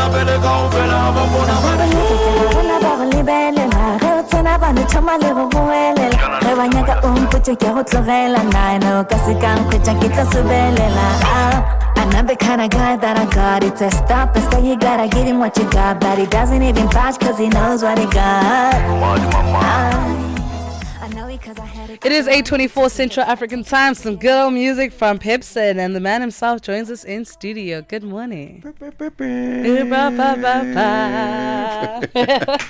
I'm not the kind of guy that I got it to stop and stay. You gotta give him what you got, but he doesn't even patch cause he knows what he got. It is 8:24 Central African time. Some good old music from Pepsin, and the man himself joins us in studio. Good morning.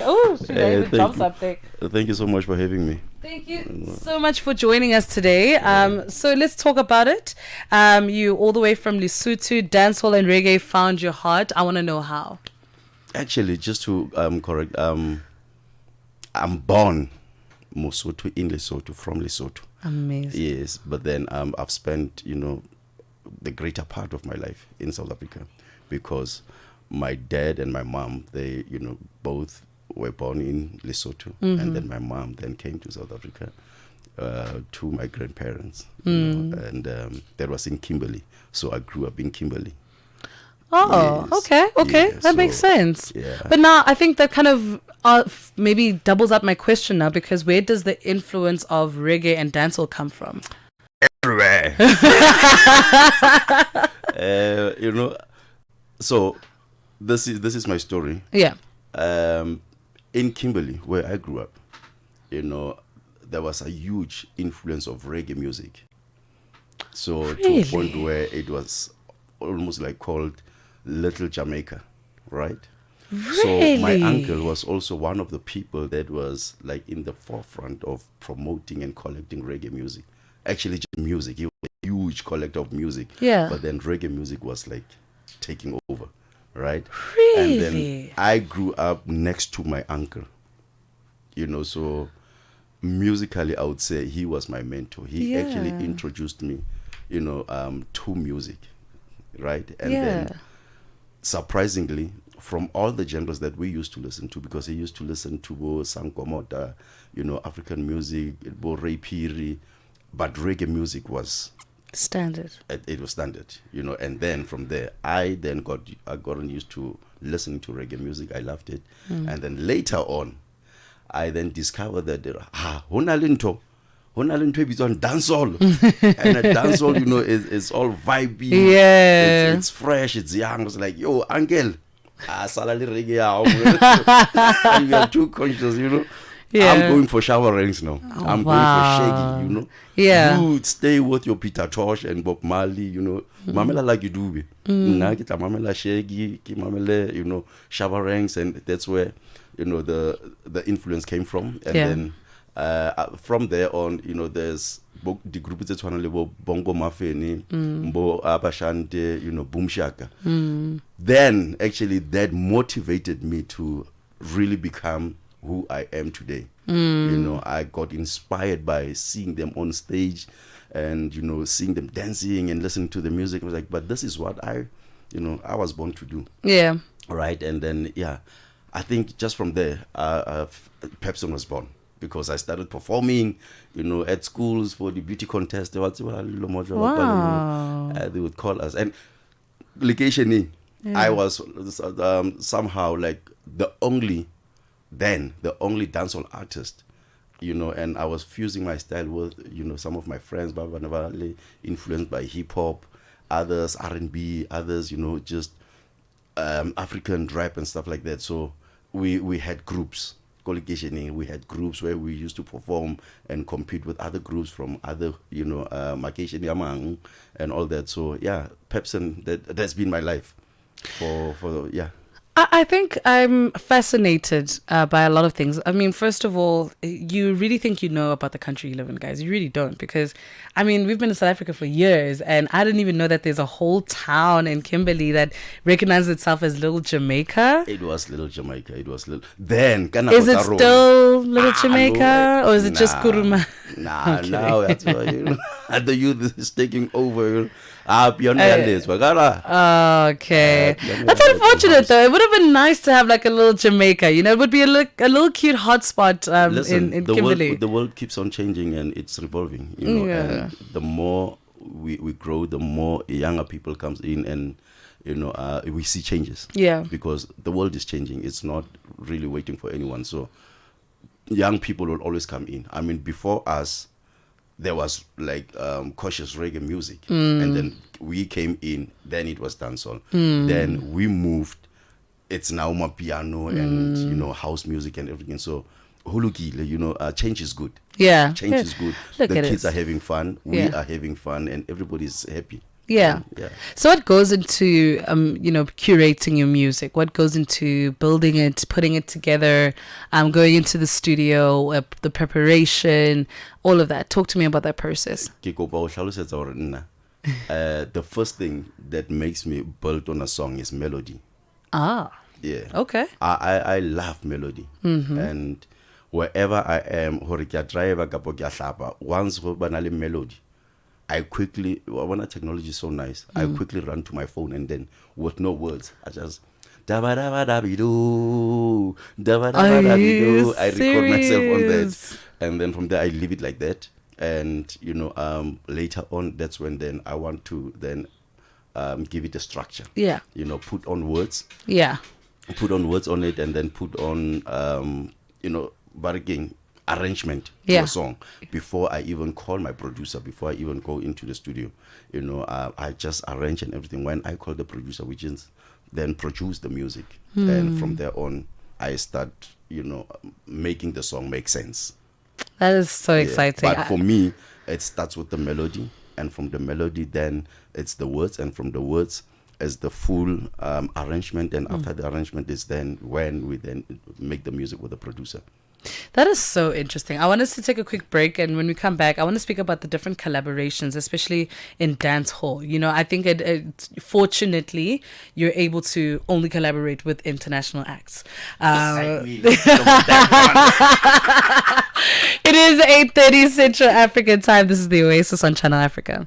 Oh, she made me drop something. Thank you so much for having me. Thank you so much for joining us today. So let's talk about it. You all the way from Lesotho, dancehall and reggae found your heart. I want to know how. Actually, just to correct, I'm born Mosotho in Lesotho, from Lesotho. Amazing. Yes, but then I've spent, the greater part of my life in South Africa because my dad and my mom, they, both were born in Lesotho, and then my mom then came to South Africa to my grandparents, and that was in Kimberley. So I grew up in Kimberley. Oh, yes. Okay. Yeah, that makes sense. Yeah. But now I think that kind of maybe doubles up my question now, because where does the influence of reggae and dancehall come from? Everywhere. So this is my story. Yeah. In Kimberley, where I grew up, there was a huge influence of reggae music. So Really? to a point where it was almost like called Little Jamaica, right? Really? So my uncle was also one of the people that was like in the forefront of promoting and collecting reggae music. Actually, just music. He was a huge collector of music. Yeah. But then reggae music was like taking over, right? Really? And then I grew up next to my uncle. So musically, I would say he was my mentor. He actually introduced me, to music, right? And then surprisingly, from all the genres that we used to listen to, because he used to listen to Sankomota, African music, Ray Piri, but reggae music was standard. It was standard, and then from there, I got used to listening to reggae music. I loved it. And then later on, I then discovered that Honalinto is on dancehall. And a dancehall, is all vibey. Yeah. It's fresh, it's young. It's like, yo, Angel, salary reggae. And you are too conscious, Yeah. I'm going for shower rings now. I'm going for shaggy, Yeah. You stay with your Peter Tosh and Bob Marley, Mamela like you do. Now get a Mamela shaggy, Mamela, shower rings, and that's where, the influence came from. And then from there on, there's the group that's one of Bongo Mafeni, Mbo Abashante, Boom Shaka. Then actually that motivated me to really become who I am today. I got inspired by seeing them on stage and, seeing them dancing and listening to the music. I was like, but this is what I was born to do. Yeah. Right. And then, I think just from there, Pepsin was born because I started performing, at schools for the beauty contest. Wow. They would call us. And location, I was somehow like the only dancehall artist, and I was fusing my style with, some of my friends, influenced by hip hop, others R&B, others, just African rap and stuff like that. So we had groups, we had groups where we used to perform and compete with other groups from other, Makation Yamang and all that. So Pepsin, that's been my life for. I think I'm fascinated by a lot of things. I mean, first of all, you really think you know about the country you live in, guys. You really don't, because, we've been in South Africa for years, and I didn't even know that there's a whole town in Kimberley that recognizes itself as Little Jamaica. It was Little Jamaica. It was little. Then, is it still Little Jamaica, or is it just Kuruma? Nah, okay. Now that's why, the youth is taking over. Beyond okay. That's unfortunate, though. It would have been nice to have like a little Jamaica. It would be a little cute hotspot in Kimberley. The world keeps on changing and it's revolving. And the more we grow, the more younger people comes in, and we see changes. Yeah. Because the world is changing. It's not really waiting for anyone. So young people will always come in. I mean, before us, there was like cautious reggae music, and then we came in. Then it was dancehall. Then we moved. It's now more piano and house music and everything. So hulukile, change is good. Yeah, Change is good. Look The at kids it. are having fun. We Yeah. are having fun, and everybody's happy. Yeah. Yeah. So what goes into curating your music? What goes into building it, putting it together, going into the studio, the preparation, all of that? Talk to me about that process. The first thing that makes me build on a song is melody. Ah, Yeah. okay. I love melody. And wherever I am, once banale melody, I quickly, when technology is so nice, I quickly run to my phone, and then with no words, I just dabba-dabba-dabby-doo, dabba-dabba-dabby-doo. I record myself on that, and then from there I leave it like that. And later on, that's when then I want to then give it a structure. Yeah. Put on words. Yeah. Put on words on it, and then put on bargaining arrangement to Yeah. a song before I even call my producer, before I even go into the studio. I just arrange and everything. When I call the producer, which is then produce the music, and from there on I start making the song make sense. That is so Yeah. exciting. But for me, it starts with the melody, and from the melody then it's the words, and from the words is the full arrangement, and after the arrangement is then when we then make the music with the producer. That is so interesting. I want us to take a quick break, and when we come back, I want to speak about the different collaborations, especially in dance hall. I think fortunately you're able to only collaborate with international acts. It is 8:30 Central African time. This is the Oasis on Channel Africa.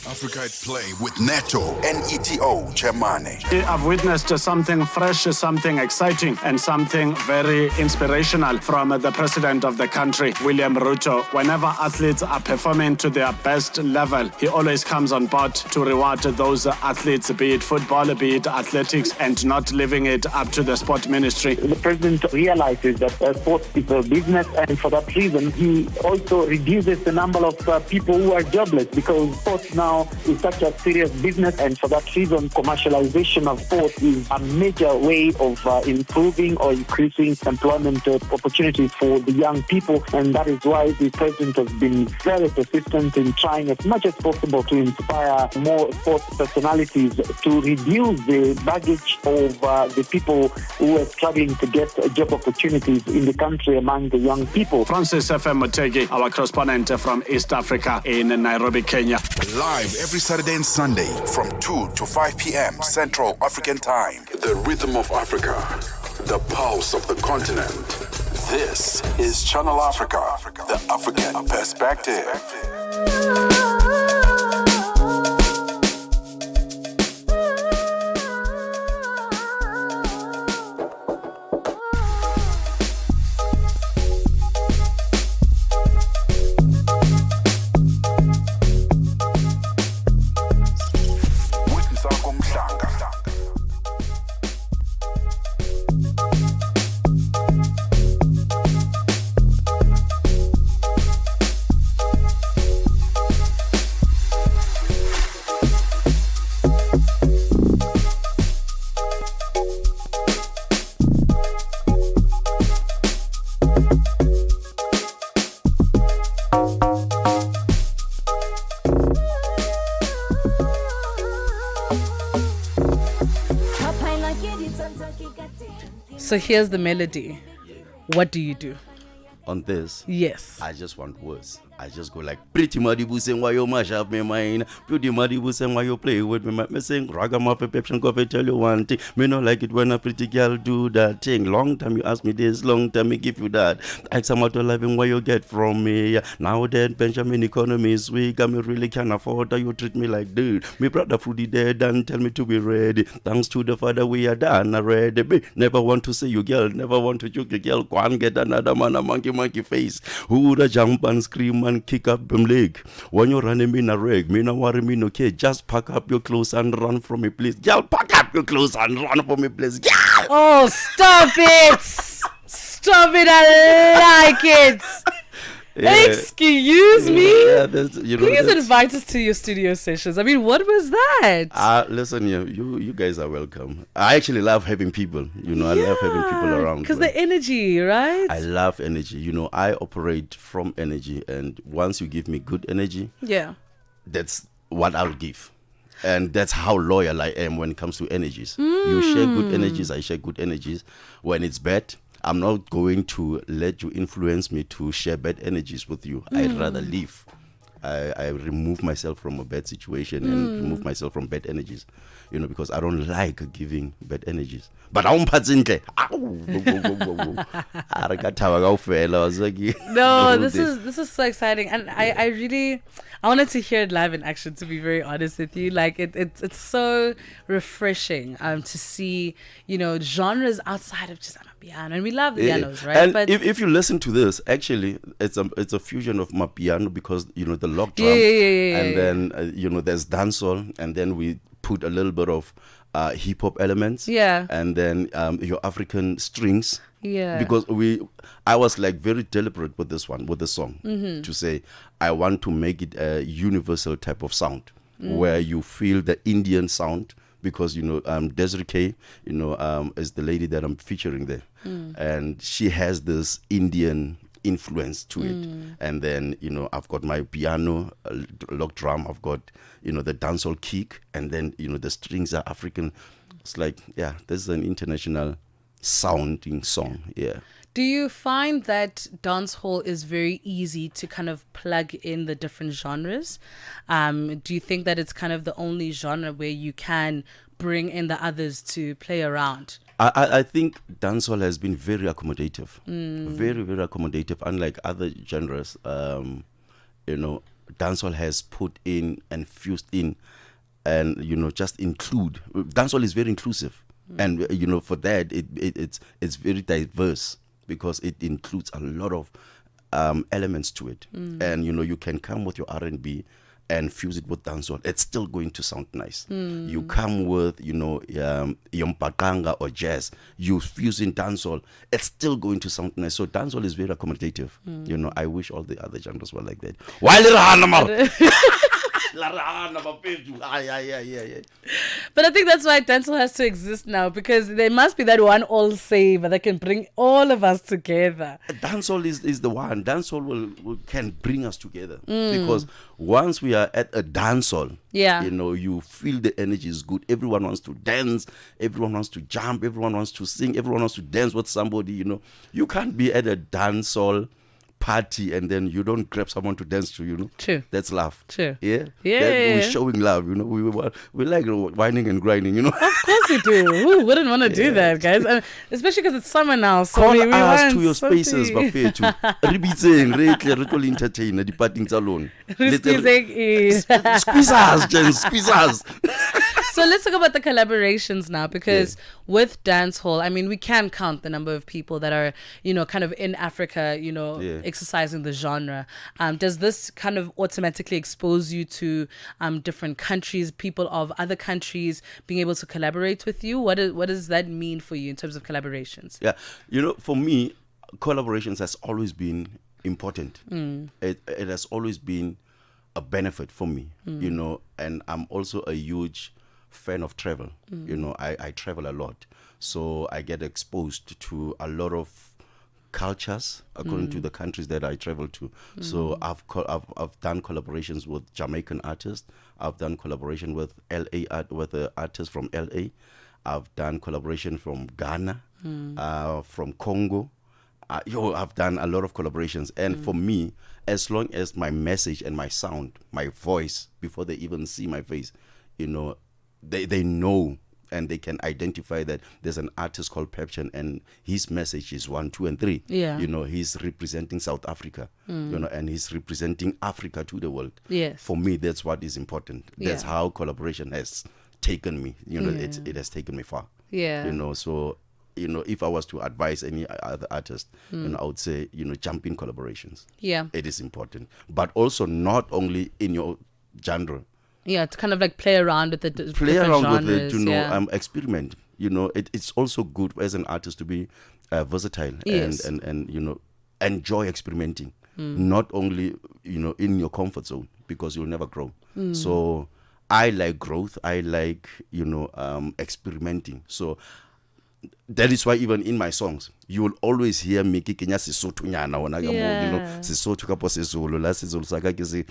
Africa at Play with Neto and ETO Chemane. I've witnessed something fresh, something exciting, and something very inspirational from the president of the country, William Ruto. Whenever athletes are performing to their best level, he always comes on board to reward those athletes, be it football, be it athletics, and not leaving it up to the sport ministry. The president realizes that sports is a business, and for that reason, he also reduces the number of people who are jobless, because sports now is such a serious business, and for that reason, commercialization of sport is a major way of improving or increasing employment opportunities for the young people, and that is why the president has been very persistent in trying as much as possible to inspire more sports personalities to reduce the baggage of the people who are struggling to get job opportunities in the country among the young people. Francis FM Motegi, our correspondent from East Africa in Nairobi, Kenya. Live every Saturday and Sunday from 2 to 5 p.m. Central African Time. The rhythm of Africa, the pulse of the continent. This is Channel Africa, the African perspective. Ntsako Mhlanga. So here's the melody. What do you do? On this, Yes. I just want words. I just go like, pretty madibu saying why you mash up my mind. Pretty madibu saying why you play with me. Me saying ragamuffin Pepsin coffee, tell you one thing. Me not like it when a pretty girl do that thing. Long time you ask me this, long time me give you that. Ask some out of living where you get from me. Now then Benjamin economy is weak. I me really can't afford that you treat me like dude. Me brother fruity dead and tell me to be ready. Thanks to the father we are done already. Me never want to say you girl, never want to joke you girl. Go and get another man a monkey face. Who would jump and scream and kick up them leg. When you're running me in a reg, me no worry me no care. Just pack up your clothes and run from me, please. Girl, pack up your clothes and run from me, please. Girl. Oh, stop it! Stop it! I like it. Yeah. Excuse me. Yeah, Please invite us to your studio sessions. I mean, what was that? Listen, you guys are welcome. I actually love having people. I love having people around. Because the energy, right? I love energy. I operate from energy, and once you give me good energy, that's what I'll give. And that's how loyal I am when it comes to energies. You share good energies, I share good energies. When it's bad, I'm not going to let you influence me to share bad energies with you. I'd rather leave. I remove myself from a bad situation and remove myself from bad energies, because I don't like giving bad energies. But I'm patzintle. No, this is so exciting, and I wanted to hear it live in action. To be very honest with you, like it's so refreshing to see genres outside of just piano, and we love the pianos, right? And but if you listen to this, actually, it's a fusion of my piano because the lock drum, and then there's dancehall, and then we put a little bit of hip hop elements, and then your African strings, because I was like very deliberate with this song, to say I want to make it a universal type of sound where you feel the Indian sound. Because Desiree K, is the lady that I'm featuring there, and she has this Indian influence to it. And then I've got my piano, lock drum. I've got the dancehall kick, and then the strings are African. It's like this is an international sounding song. Yeah. Do you find that dancehall is very easy to kind of plug in the different genres? Do you think that it's kind of the only genre where you can bring in the others to play around? I think dancehall has been very accommodative, very, very accommodative. Unlike other genres, dancehall has put in and fused in and, just include. Dancehall is very inclusive. And, for that, it's very diverse, because it includes a lot of elements to it. And, you can come with your R&B and fuse it with dancehall. It's still going to sound nice. You come with, yompakanga or jazz, you fuse in dancehall, it's still going to sound nice. So dancehall is very accommodative. I wish all the other genres were like that. But I think that's why dancehall has to exist now, because there must be that one all saver that can bring all of us together. Dancehall is the one. Dancehall can bring us together, because once we are at a dancehall, you feel the energy is good. Everyone wants to dance, everyone wants to jump, everyone wants to sing, everyone wants to dance with somebody. You can't be at a dancehall party and then you don't grab someone to dance to, True. That's love. True. Yeah? Yeah. We're showing love, we like whining and grinding, Of course we do. Who wouldn't want to do that, guys? Especially because it's summer now. So call we us want to your something. spaces, Bafetu. Ribitseng, re tlo entertain, departing alone. Squeeze us, Jen, squeeze us. So let's talk about the collaborations now, because with dancehall, I mean, we can count the number of people that are, kind of in Africa, exercising the genre. Does this kind of automatically expose you to different countries, people of other countries being able to collaborate with you? What does that mean for you in terms of collaborations? Yeah, for me, collaborations has always been important. It has always been a benefit for me, and I'm also a huge fan of travel. I travel a lot, so I get exposed to a lot of cultures according to the countries that I travel to. So I've done collaborations with Jamaican artists. I've done collaboration with with artists from LA. I've done collaboration from Ghana, from Congo. I've done a lot of collaborations, and for me, as long as my message and my sound, my voice, before they even see my face, they know and they can identify that there's an artist called Pepsin and his message is 1, 2, and 3. Yeah. He's representing South Africa, and he's representing Africa to the world. Yes. For me, that's what is important. That's how collaboration has taken me. It has taken me far. Yeah. So if I was to advise any other artist, I would say, jump in collaborations. Yeah. It is important. But also not only in your genre. Yeah, to kind of like play around with the Play different around genres, with it, experiment. It's also good as an artist to be versatile and enjoy experimenting. Not only, in your comfort zone, because you'll never grow. So I like growth. I like, experimenting. So that is why even in my songs, you will always hear me kicking Sesotho nyana wona ka mo, Sesotho ka po Sezulu, la Sezulu saka ke se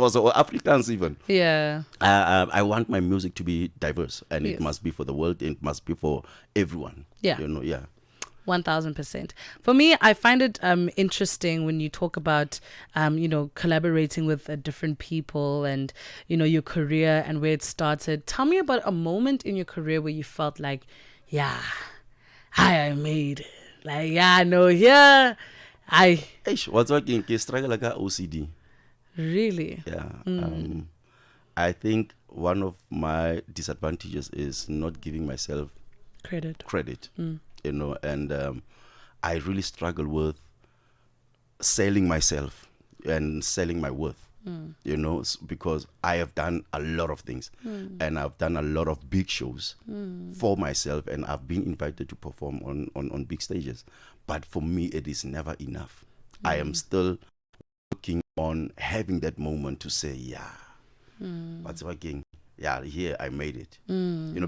so or Africans even. Yeah. I want my music to be diverse, and it must be for the world. It must be for everyone. Yeah. 1000%. For me, I find it interesting when you talk about, collaborating with different people and, your career and where it started. Tell me about a moment in your career where you felt like, I made it. Like, What's working? Struggle like OCD. Really? Yeah. I think one of my disadvantages is not giving myself credit. And I really struggle with selling myself and selling my worth, because I have done a lot of things and I've done a lot of big shows for myself, and I've been invited to perform on big stages. But for me, it is never enough. I am still working on having that moment to say, what's working? Yeah, here I made it.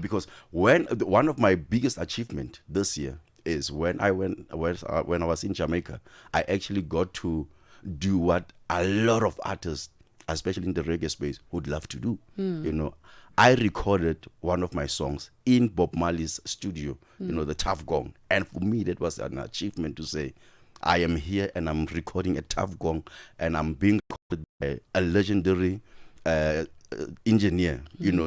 Because one of my biggest achievement this year is when I was in Jamaica, I actually got to do what a lot of artists, especially in the reggae space, would love to do. I recorded one of my songs in Bob Marley's studio, the Tough Gong, and for me that was an achievement to say, I am here and I'm recording a Tough Gong, and I'm being recorded by a legendary engineer,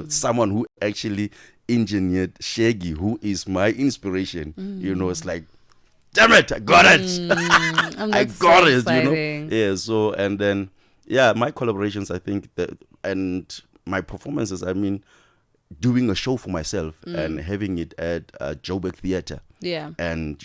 someone who actually engineered Shaggy, who is my inspiration. It's like, damn it, I got it. I got it, exciting. Yeah, so, and then, my collaborations, I think, and my performances, doing a show for myself and having it at Joburg Theatre. Yeah. And,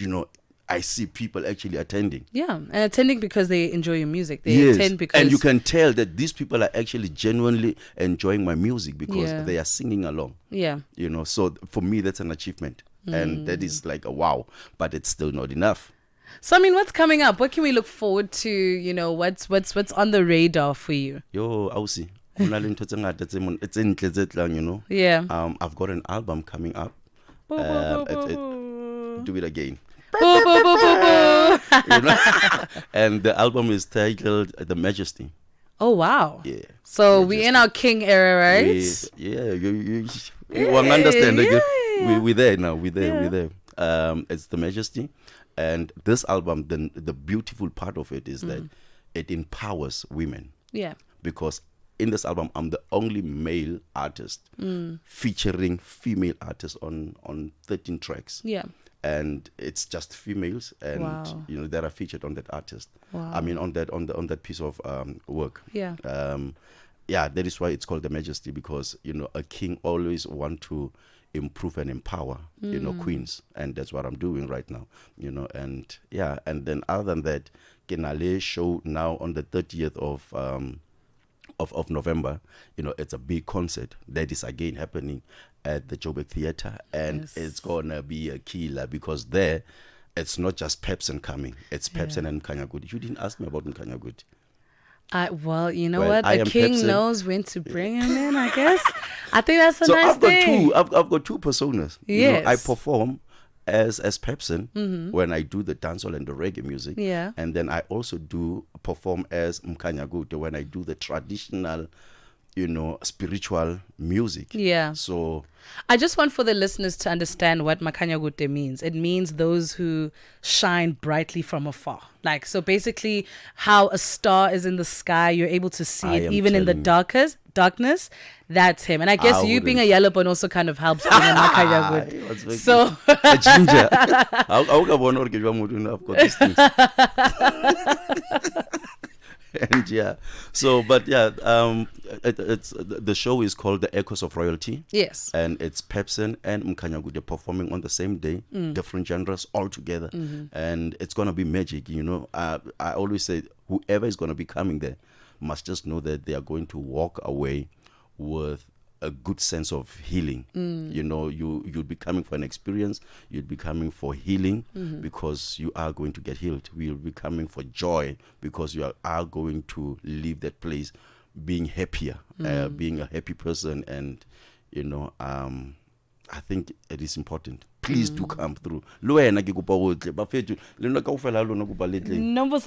I see people actually attending. Yeah, and attending because they enjoy your music. They attend because... And you can tell that these people are actually genuinely enjoying my music because they are singing along. Yeah. So for me, that's an achievement. And that is like a wow, but it's still not enough. So, what's coming up? What can we look forward to? What's on the radar for you? Yo, Ausi. It's in, Yeah. I've got an album coming up. Do it again. And the album is titled The Majesty. Oh wow. Yeah. So we're in our king era, right? You won't understand again. We're there now. We're there. It's The Majesty, and this album, the beautiful part of it is that it empowers women. Yeah. Because in this album, I'm the only male artist featuring female artists on 13 tracks. Yeah. And it's just females, and that are featured on that artist. Wow. on that piece of work. Yeah. That is why it's called The Majesty, because a king always want to improve and empower queens, and that's what I'm doing right now. And then other than that, Kenale show now on the 30th of November. It's a big concert that is again happening at the Joburg Theatre, and it's gonna be a killer, because there it's not just Pepsin coming, it's Pepsin and Mkhanyagudi. You didn't ask me about Mkhanyagudi. Well, you know what? A king Pepsin knows when to bring him in, I guess. I think that's a nice thing. I've got two personas. Yes. I perform as Pepsin when I do the dancehall and the reggae music. Yeah. And then I also perform as Mkhanyagudi when I do the traditional, spiritual music. Yeah. So I just want for the listeners to understand what Mkhanyagudi means. It means those who shine brightly from afar. Like, so basically how a star is in the sky, you're able to see it even in the darkness. That's him. And I guess you being a yellow bone also kind of helps being a Mkhanyagudi. So a ginger. I've got these things. And yeah, so but yeah, it's the show is called The Echoes of Royalty. Yes. And it's Pepsin and Mkhanyakude performing on the same day, different genres all together, and it's gonna be magic. You know, I always say whoever is gonna be coming there must just know that they are going to walk away with a good sense of healing. You know, you'd be coming for an experience, you'd be coming for healing because you are going to get healed. We'll be coming for joy because you are going to leave that place being happier, being a happy person. And you know, I think it is important. Please do come through. Numbers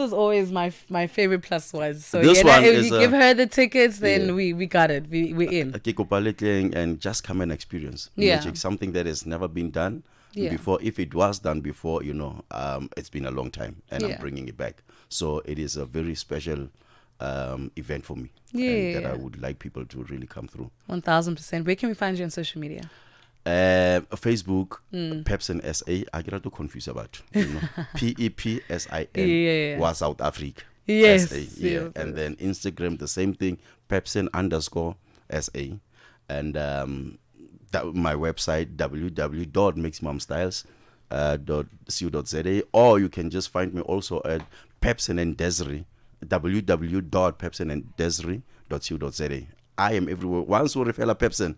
is always my favorite plus ones. So This one if is, you give her the tickets, then yeah. we got it. We're in. And just come and experience Yeah. magic, something that has never been done Yeah. before. If it was done before, you know, it's been a long time, and Yeah. I'm bringing it back. So it is a very special event for me, Yeah. and that I would like people to really come through. 1000%. Where can we find you on social media? Facebook, Pepsin SA. I get to confuse about, you know, PEPSIN Yeah. was South Africa. Yes, SA, yes. And then Instagram, the same thing, Pepsin_SA. And my website, www.maximumstyles.co.za, or you can just find me also at Pepsin and Desiree, www.pepsinanddesiree.co.za. I am everywhere. Once we refer a Pepsin,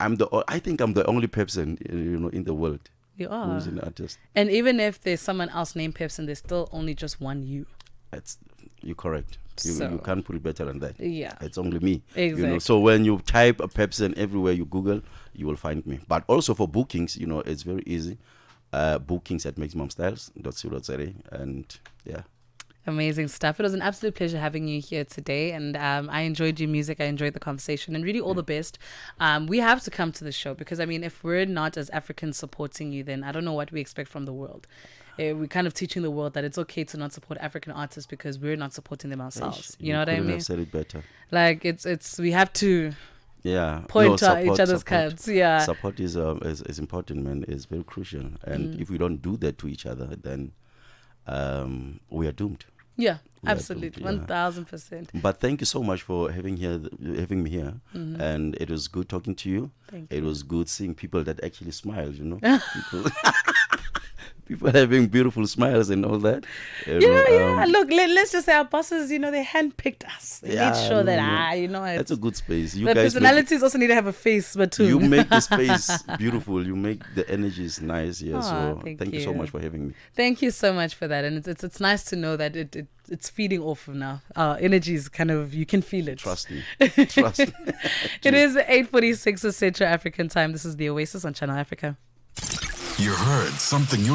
I think I'm the only Pepsin, you know, in the world. You are. Who's an artist. And even if there's someone else named Pepsin, there's still only just one you. You're correct. You can't put it better than that. Yeah. It's only me. Exactly. You know, so when you type a Pepsin everywhere you Google, you will find me. But also for bookings, you know, it's very easy. Bookings at maximumstyles.co.za, and yeah. Amazing stuff. It was an absolute pleasure having you here today, and I enjoyed your music. I enjoyed the conversation, and really all the best. We have to come to the show because, I mean, if we're not as Africans supporting you, then I don't know what we expect from the world. We're kind of teaching the world that it's okay to not support African artists because we're not supporting them ourselves. You know what I couldn't mean? have said it better. Like it's we have to Yeah, point no, to each other's cards. Yeah, support is important, man. It's very crucial, and if we don't do that to each other, then we are doomed. yeah, We are absolutely, doomed, yeah. 1000%. But thank you so much for having me here, and it was good talking to you. Thank It was good seeing people that actually smiled. You know, people having beautiful smiles and all that. You know, Yeah. Look, let's just say our bosses, you know, they handpicked us. They made sure that you know, that's a good space. You the guys personalities also need to have a face, but too. you make the space beautiful. You make the energies nice. Yeah. So thank you so you. much for having me. Thank you so much for that, and it's nice to know that it's feeding off now. Our energy is kind of, you can feel it. Trust me. Trust me. It is 8:46 of Central African time. This is the Oasis on Channel Africa. You heard something you